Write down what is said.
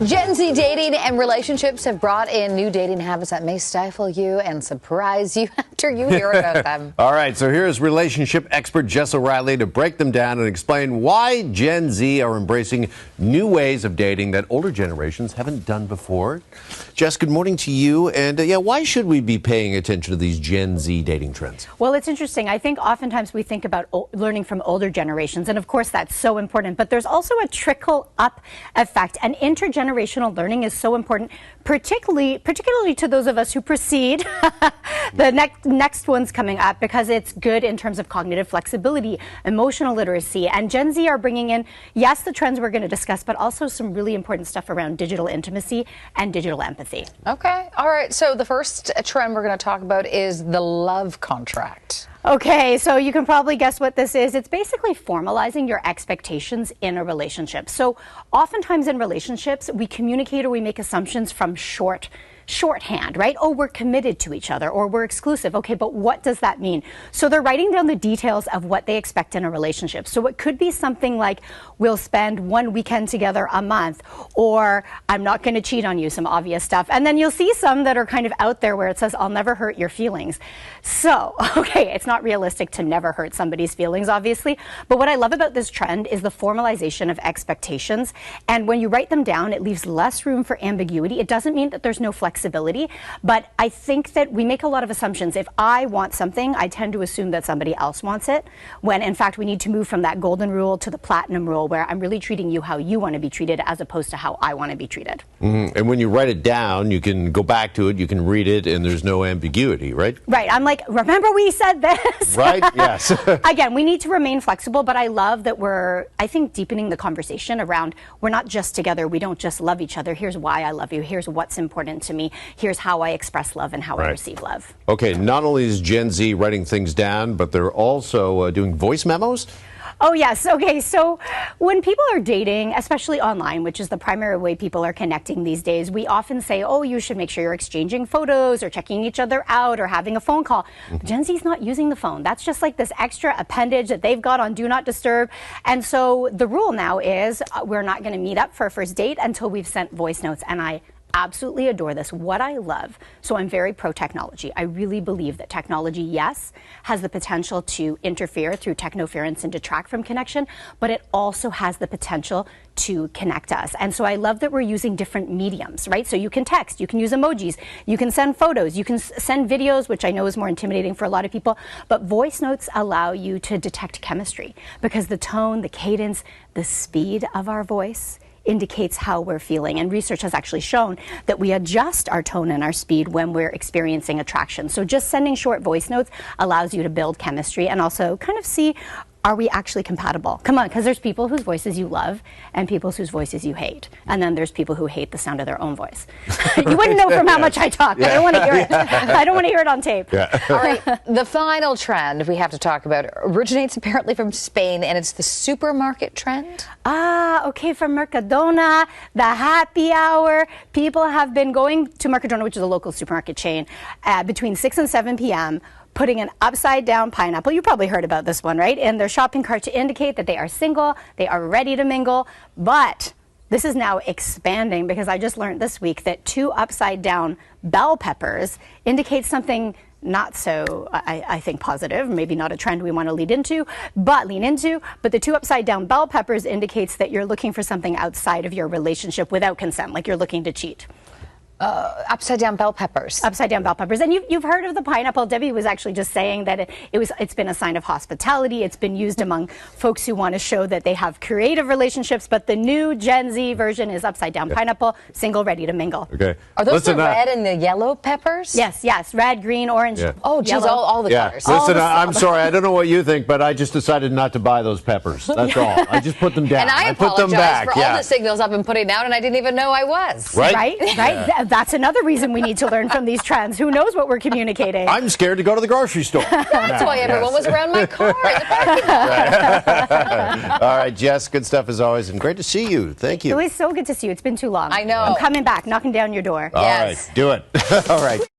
Gen Z dating and relationships have brought in new dating habits that may stifle you and surprise you after you hear about them. All right, so here's relationship expert Jess O'Reilly to break them down and explain why Gen Z are embracing new ways of dating that older generations haven't done before. Jess, good morning to you. And why should we be paying attention to these Gen Z dating trends? Well, it's interesting. I think oftentimes we think about learning from older generations, and of course that's so important, but there's also a trickle-up effect, and intergenerational learning is so important, particularly to those of us who precede the next ones coming up, because it's good in terms of cognitive flexibility, emotional literacy, and Gen Z are bringing in, yes, the trends we're going to discuss, but also some really important stuff around digital intimacy and digital empathy. Okay. All right. So the first trend we're going to talk about is the love contract. Okay, so you can probably guess what this is. It's basically formalizing your expectations in a relationship. So oftentimes in relationships, we communicate or we make assumptions from shorthand, right? Oh, we're committed to each other, or we're exclusive. Okay, but what does that mean? So they're writing down the details of what they expect in a relationship. So it could be something like, we'll spend one weekend together a month, or I'm not going to cheat on you, some obvious stuff. And then you'll see some that are kind of out there where it says, I'll never hurt your feelings. So, okay, it's not realistic to never hurt somebody's feelings, obviously. But what I love about this trend is the formalization of expectations. And when you write them down, it leaves less room for ambiguity. It doesn't mean that there's no flexibility, but I think that we make a lot of assumptions. If I want something, I tend to assume that somebody else wants it, when in fact we need to move from that golden rule to the platinum rule, where I'm really treating you how you want to be treated as opposed to how I want to be treated. Mm-hmm. And when you write it down, you can go back to it, you can read it, and there's no ambiguity, right? Right. I'm like, remember we said this? Right? Yes. Again, we need to remain flexible, but I love that we're, I think, deepening the conversation around we're not just together, we don't just love each other. Here's why I love you. Here's what's important to me. Here's how I express love and how I receive love. Okay, not only is Gen Z writing things down, but they're also doing voice memos? Oh, yes. Okay, so when people are dating, especially online, which is the primary way people are connecting these days, we often say, oh, you should make sure you're exchanging photos or checking each other out or having a phone call. But Gen Z's not using the phone. That's just like this extra appendage that they've got on Do Not Disturb. And so the rule now is we're not going to meet up for a first date until we've sent voice notes. And I absolutely adore this. What I love, so I'm very pro-technology. I really believe that technology, yes, has the potential to interfere through technoference and detract from connection, but it also has the potential to connect us. And so I love that we're using different mediums, right? So you can text, you can use emojis, you can send photos, you can send videos, which I know is more intimidating for a lot of people, but voice notes allow you to detect chemistry because the tone, the cadence, the speed of our voice indicates how we're feeling. And research has actually shown that we adjust our tone and our speed when we're experiencing attraction. So just sending short voice notes allows you to build chemistry and also kind of see, are we actually compatible? Come on, because there's people whose voices you love and people whose voices you hate. And then there's people who hate the sound of their own voice. You wouldn't know from how much I talk, but I don't want to hear it. I don't want to hear it on tape. Yeah. All right, the final trend we have to talk about originates apparently from Spain, and it's the supermarket trend. Okay, from Mercadona, the happy hour. People have been going to Mercadona, which is a local supermarket chain, between 6 and 7 p.m., putting an upside-down pineapple, you probably heard about this one, right, in their shopping cart to indicate that they are single, they are ready to mingle. But this is now expanding because I just learned this week that 2 upside-down bell peppers indicate something not so, I think, positive, maybe not a trend we want to lean into, but the 2 upside-down bell peppers indicates that you're looking for something outside of your relationship without consent, like you're looking to cheat. Upside-down bell peppers. Upside-down bell peppers. And you've heard of the pineapple. Debbie was actually just saying that it's been a sign of hospitality. It's been used among folks who want to show that they have creative relationships. But the new Gen Z version is upside-down pineapple, single, ready to mingle. Okay. Are those the red and the yellow peppers? Yes. Red, green, orange, Oh, geez, all the colors. Listen, I'm sorry. I don't know what you think, but I just decided not to buy those peppers. That's all. I just put them down. And I put them back. for all the signals I've been putting out, and I didn't even know I was. Right? That's another reason we need to learn from these trends. Who knows what we're communicating? I'm scared to go to the grocery store. That's why everyone was around my car in the parking lot. All right, Jess, good stuff as always, and great to see you. Thank you. It was so good to see you. It's been too long. I know. I'm coming back, knocking down your door. All right, do it. All right.